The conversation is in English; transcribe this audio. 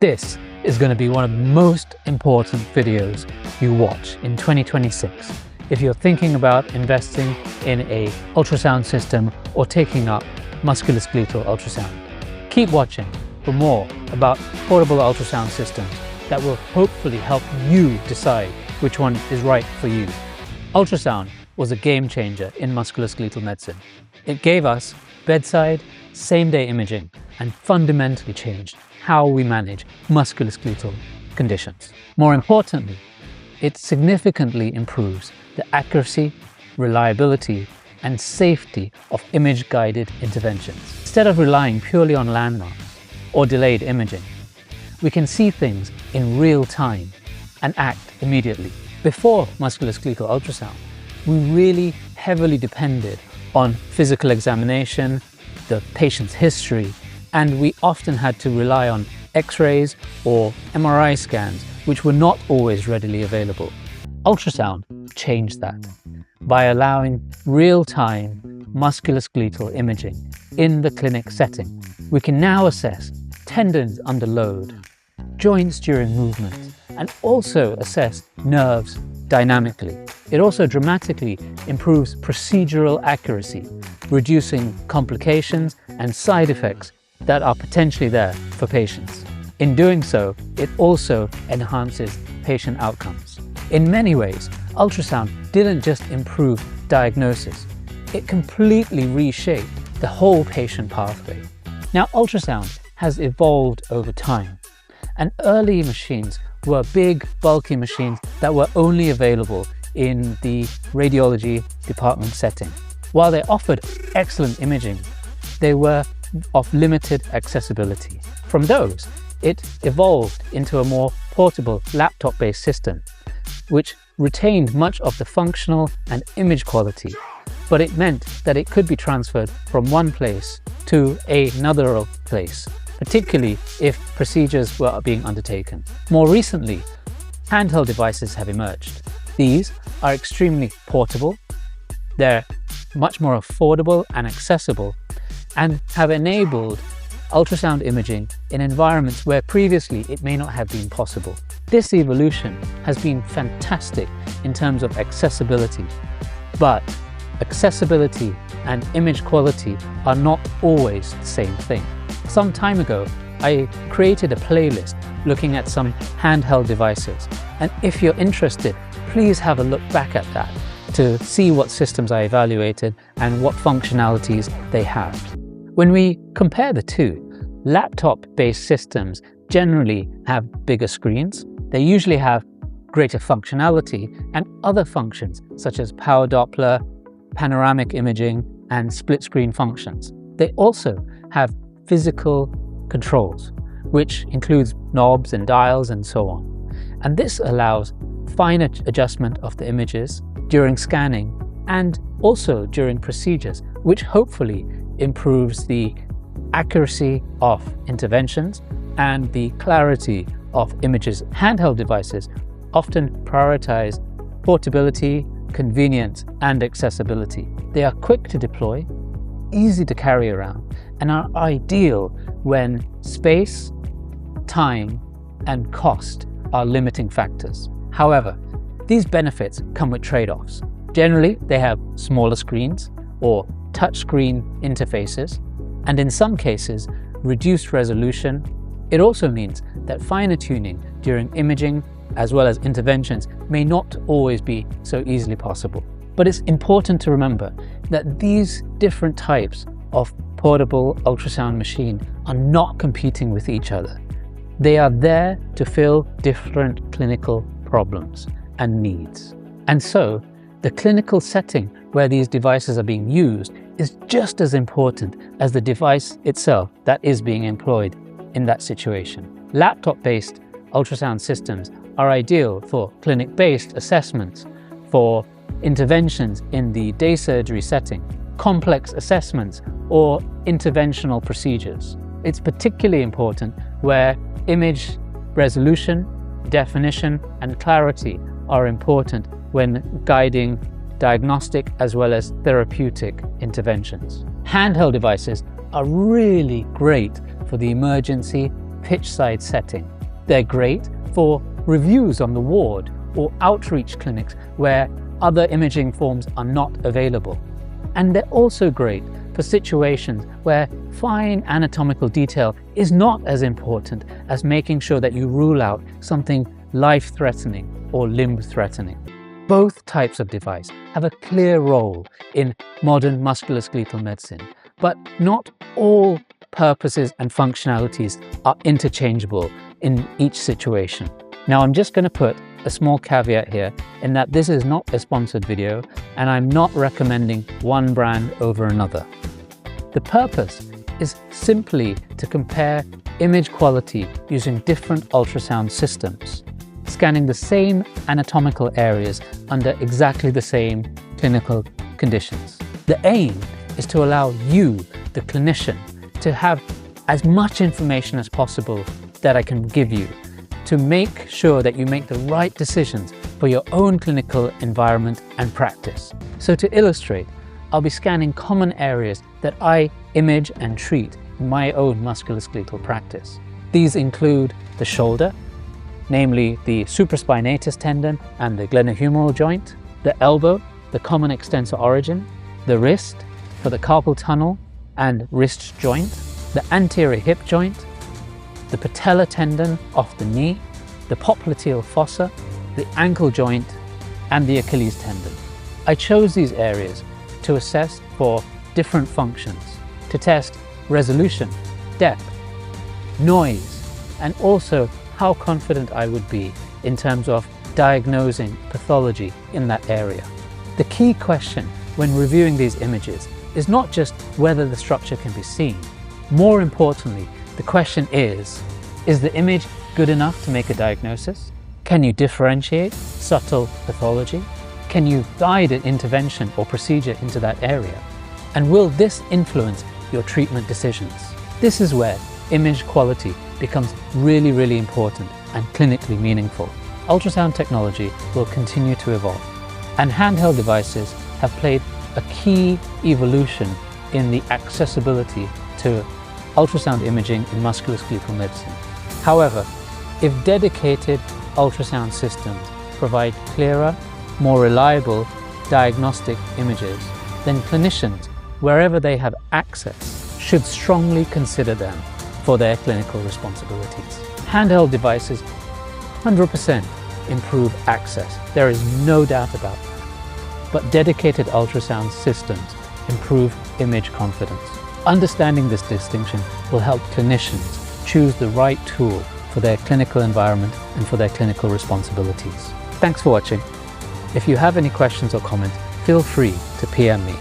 This is going to be one of the most important videos you watch in 2026 if you're thinking about investing in an ultrasound system or taking up musculoskeletal ultrasound. Keep watching for more about portable ultrasound systems that will hopefully help you decide which one is right for you. Ultrasound was a game changer in musculoskeletal medicine. It gave us bedside, same-day imaging and fundamentally changed how we manage musculoskeletal conditions. More importantly, it significantly improves the accuracy, reliability, and safety of image-guided interventions. Instead of relying purely on landmarks or delayed imaging, we can see things in real time and act immediately. Before musculoskeletal ultrasound, we really heavily depended on physical examination, the patient's history, and we often had to rely on X-rays or MRI scans, which were not always readily available. Ultrasound changed that by allowing real-time musculoskeletal imaging in the clinic setting. We can now assess tendons under load, joints during movement, and also assess nerves dynamically. It also dramatically improves procedural accuracy, reducing complications and side effects that are potentially there for patients. In doing so, it also enhances patient outcomes. In many ways, ultrasound didn't just improve diagnosis, it completely reshaped the whole patient pathway. Now, ultrasound has evolved over time, and early machines were big, bulky machines that were only available in the radiology department setting. While they offered excellent imaging, they were of limited accessibility. From those, it evolved into a more portable laptop-based system, which retained much of the functional and image quality, but it meant that it could be transferred from one place to another place, particularly if procedures were being undertaken. More recently, handheld devices have emerged. These are extremely portable, they're much more affordable and accessible, and have enabled ultrasound imaging in environments where previously it may not have been possible. This evolution has been fantastic in terms of accessibility, but accessibility and image quality are not always the same thing. Some time ago, I created a playlist looking at some handheld devices, and if you're interested, please have a look back at that to see what systems I evaluated and what functionalities they have. When we compare the two, laptop-based systems generally have bigger screens. They usually have greater functionality and other functions such as power Doppler, panoramic imaging, and split-screen functions. They also have physical controls, which includes knobs and dials and so on. And this allows finer adjustment of the images during scanning and also during procedures, which hopefully improves the accuracy of interventions and the clarity of images. Handheld devices often prioritize portability, convenience, and accessibility. They are quick to deploy, easy to carry around, and are ideal when space, time, and cost are limiting factors. However, these benefits come with trade-offs. Generally, they have smaller screens or touchscreen interfaces, and in some cases, reduced resolution. It also means that finer tuning during imaging as well as interventions may not always be so easily possible. But it's important to remember that these different types of portable ultrasound machine are not competing with each other. They are there to fill different clinical problems and needs. And so, the clinical setting where these devices are being used is just as important as the device itself that is being employed in that situation. Laptop-based ultrasound systems are ideal for clinic-based assessments, for interventions in the day surgery setting, complex assessments, or interventional procedures. It's particularly important where image resolution, definition, and clarity are important when guiding diagnostic as well as therapeutic interventions. Handheld devices are really great for the emergency pitch side setting. They're great for reviews on the ward or outreach clinics where other imaging forms are not available. And they're also great for situations where fine anatomical detail is not as important as making sure that you rule out something life-threatening or limb-threatening. Both types of device have a clear role in modern musculoskeletal medicine, but not all purposes and functionalities are interchangeable in each situation. Now, I'm just going to put a small caveat here in that this is not a sponsored video and I'm not recommending one brand over another. The purpose is simply to compare image quality using different ultrasound systems, scanning the same anatomical areas under exactly the same clinical conditions. The aim is to allow you, the clinician, to have as much information as possible that I can give you to make sure that you make the right decisions for your own clinical environment and practice. So to illustrate, I'll be scanning common areas that I image and treat in my own musculoskeletal practice. These include the shoulder, namely the supraspinatus tendon and the glenohumeral joint, the elbow, the common extensor origin, the wrist for the carpal tunnel and wrist joint, the anterior hip joint, the patella tendon off the knee, the popliteal fossa, the ankle joint, and the Achilles tendon. I chose these areas to assess for different functions, to test resolution, depth, noise, and also how confident I would be in terms of diagnosing pathology in that area. The key question when reviewing these images is not just whether the structure can be seen. More importantly, the question is the image good enough to make a diagnosis? Can you differentiate subtle pathology? Can you guide an intervention or procedure into that area? And will this influence your treatment decisions? This is where image quality becomes really, really important and clinically meaningful. Ultrasound technology will continue to evolve, and handheld devices have played a key evolution in the accessibility to ultrasound imaging in musculoskeletal medicine. However, if dedicated ultrasound systems provide clearer, more reliable diagnostic images, then clinicians, wherever they have access, should strongly consider them for their clinical responsibilities. Handheld devices 100% improve access. There is no doubt about that. But dedicated ultrasound systems improve image confidence. Understanding this distinction will help clinicians choose the right tool for their clinical environment and for their clinical responsibilities. Thanks for watching. If you have any questions or comments, feel free to PM me.